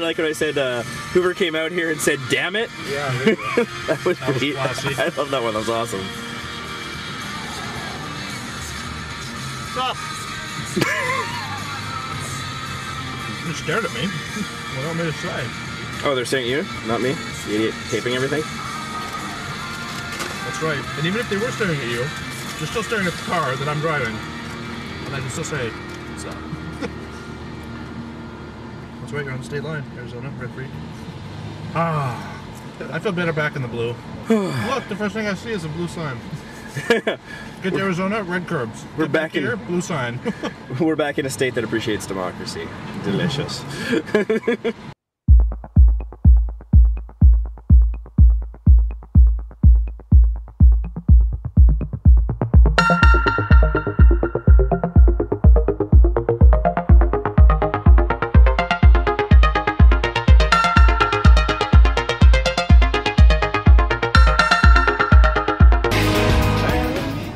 like when I said Hoover came out here and said, "Damn it." Yeah, really. That was pretty. classy. I love that one. That was awesome. Stop. You stared at me. What do you want me to say? Oh, they're staring at you, not me. The idiot taping everything. That's right. And even if they were staring at you, you're still staring at the car that I'm driving. And I can still say, stop. That's right, you're on the state line, Arizona, red free. Ah, I feel better back in the blue. Look, the first thing I see is a blue sign. Get to Arizona, red curbs. We're back here, blue sign. We're back in a state that appreciates democracy. Delicious.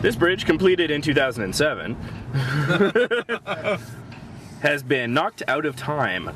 This bridge, completed in 2007, has been knocked out of time.